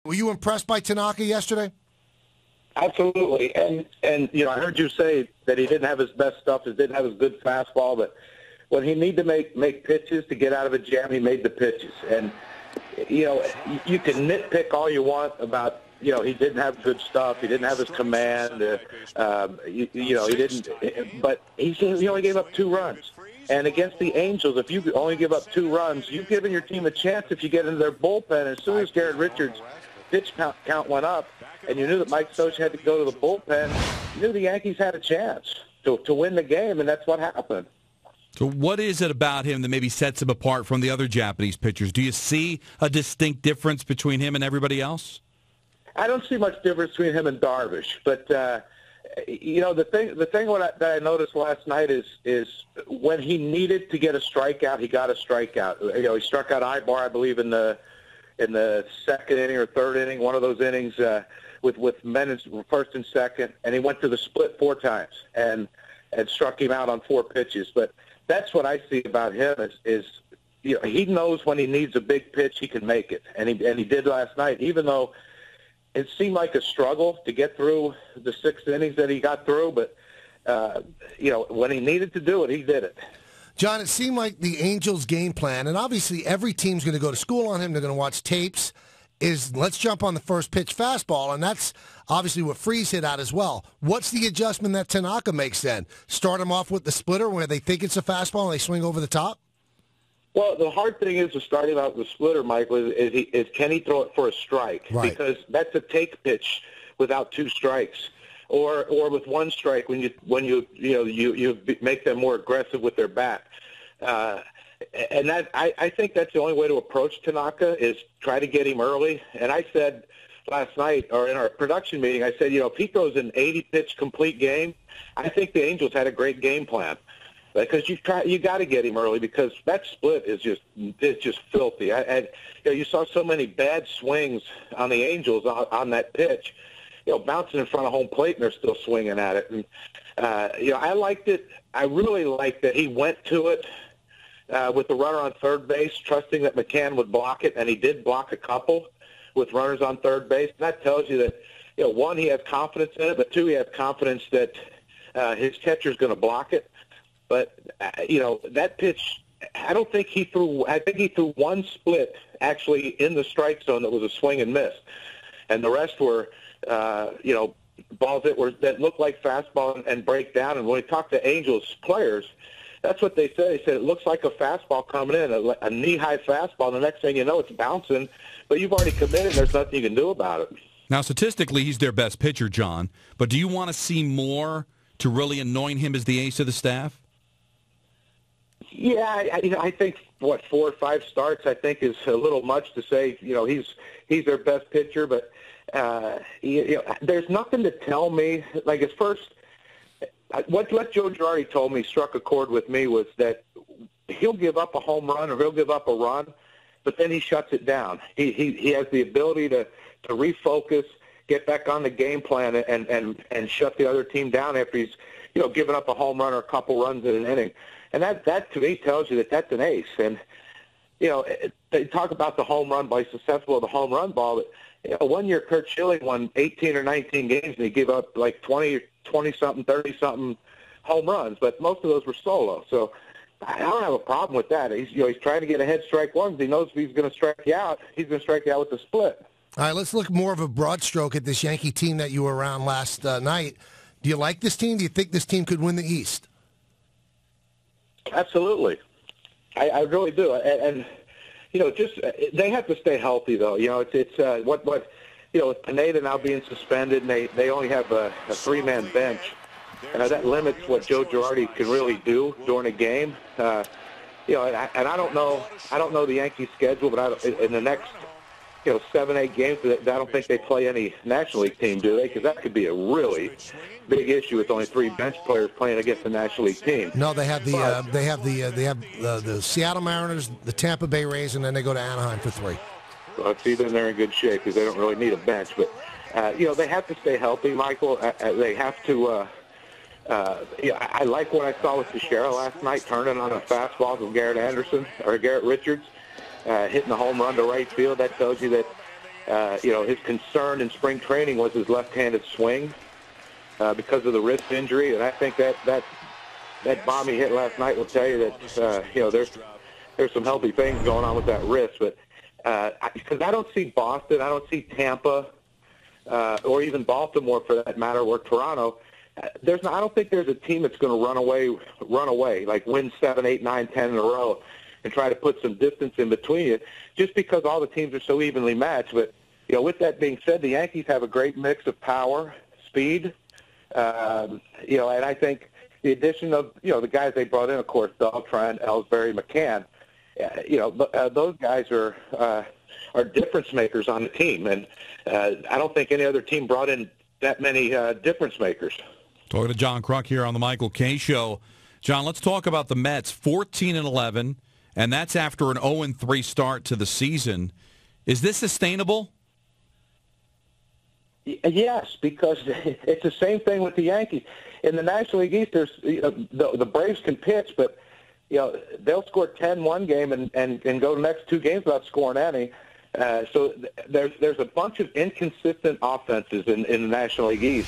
Were you impressed by Tanaka yesterday? Absolutely. And I heard you say that he didn't have his best stuff, he didn't have his good fastball, but when he needed to make pitches to get out of a jam, he made the pitches. And, you can nitpick all you want about, he didn't have good stuff, he didn't have his command, he didn't, but he only gave up 2 runs. And against the Angels, if you only give up 2 runs, you've given your team a chance if you get into their bullpen. As soon as Garrett Richards' pitch count went up, and you knew that Mike Socha had to go to the bullpen, you knew the Yankees had a chance to win the game, and that's what happened. So what is it about him that maybe sets him apart from the other Japanese pitchers? Do you see a distinct difference between him and everybody else? I don't see much difference between him and Darvish, but the thing that I noticed last night is when he needed to get a strikeout, he got a strikeout. He struck out Ibar, I believe, in the second inning or third inning, one of those innings with men in first and second, and he went to the split 4 times and struck him out on 4 pitches. But that's what I see about him is he knows when he needs a big pitch, he can make it, and he did last night, even though it seemed like a struggle to get through the 6 innings that he got through, but when he needed to do it, he did it. John, it seemed like the Angels' game plan, and obviously every team's going to go to school on him, they're going to watch tapes, is let's jump on the first pitch fastball, and that's obviously what Freese hit out as well. What's the adjustment that Tanaka makes then? Start him off with the splitter where they think it's a fastball and they swing over the top? Well, the hard thing is to start him out with the splitter, Michael, is can he throw it for a strike? Right. Because that's a take pitch without 2 strikes. Or with 1 strike when you make them more aggressive with their bat, and that I think that's the only way to approach Tanaka is try to get him early. And I said last night, or in our production meeting, I said if he throws an 80-pitch complete game, I think the Angels had a great game plan because you got to get him early because that split is just filthy. You saw so many bad swings on the Angels on that pitch. Bouncing in front of home plate, and they're still swinging at it. And, I liked it. I really liked that he went to it with the runner on third base, trusting that McCann would block it, and he did block a couple with runners on third base. And that tells you that, 1, he has confidence in it, but 2, he has confidence that his catcher's going to block it. But, that pitch, I think he threw 1 split actually in the strike zone that was a swing and miss. And the rest were balls that looked like fastball and break down. And when we talked to Angels players, that's what they said. They said it looks like a fastball coming in, a knee-high fastball. The next thing you know, it's bouncing, but you've already committed. There's nothing you can do about it. Now, statistically, he's their best pitcher, John. But do you want to see more to really anoint him as the ace of the staff? Yeah, I think 4 or 5 starts I think is a little much to say. He's their best pitcher, but. There's nothing to tell me. Like at first, what Joe Girardi told me struck a chord with me was that he'll give up a home run or he'll give up a run, but then he shuts it down. He has the ability to refocus, get back on the game plan, and shut the other team down after he's given up a home run or a couple runs in an inning. And that to me tells you that that's an ace. And they talk about the home run ball, he's susceptible to the home run ball, but. One year Kurt Schilling won 18 or 19 games, and he gave up like 20-something, 30-something home runs, but most of those were solo. So I don't have a problem with that. He's trying to get ahead strike ones. He knows if he's going to strike you out, he's going to strike you out with the split. All right, let's look more of a broad stroke at this Yankee team that you were around last night. Do you like this team? Do you think this team could win the East? Absolutely. I really do. And they have to stay healthy, though. It's with Pineda now being suspended, and they only have a 3-man bench, and that limits what Joe Girardi can really do during a game. And I don't know the Yankees' schedule, but in the next 7-8 games, I don't think they play any National League team, do they? Because that could be a really big issue with only 3 bench players playing against the National League team. No, they have the Seattle Mariners, the Tampa Bay Rays, and then they go to Anaheim for 3. Well, see, then they're in good shape because they don't really need a bench. But they have to stay healthy, Michael. They have to. I like what I saw with Teixeira last night, turning on a fastball from Garrett Richards, hitting the home run to right field. That tells you that his concern in spring training was his left-handed swing because of the wrist injury, and I think that bomb he hit last night will tell you that there's some healthy things going on with that wrist. But because I don't see Boston, I don't see Tampa, or even Baltimore for that matter, or Toronto. I don't think there's a team that's going to run away, like win 7, 8, 9, 10 in a row, and try to put some distance in between it, just because all the teams are so evenly matched. But with that being said, the Yankees have a great mix of power, speed, and I think the addition of the guys they brought in, of course, Beltran, Ellsbury, McCann, those guys are difference makers on the team, and I don't think any other team brought in that many difference makers. Talking to John Kruk here on the Michael Kay Show. John, let's talk about the Mets, 14-11, and that's after an 0-3 start to the season. Is this sustainable? Yes, because it's the same thing with the Yankees. In the National League East, there's the Braves can pitch, but they'll score 10 one game and go the next 2 games without scoring any. So there's a bunch of inconsistent offenses in the National League East.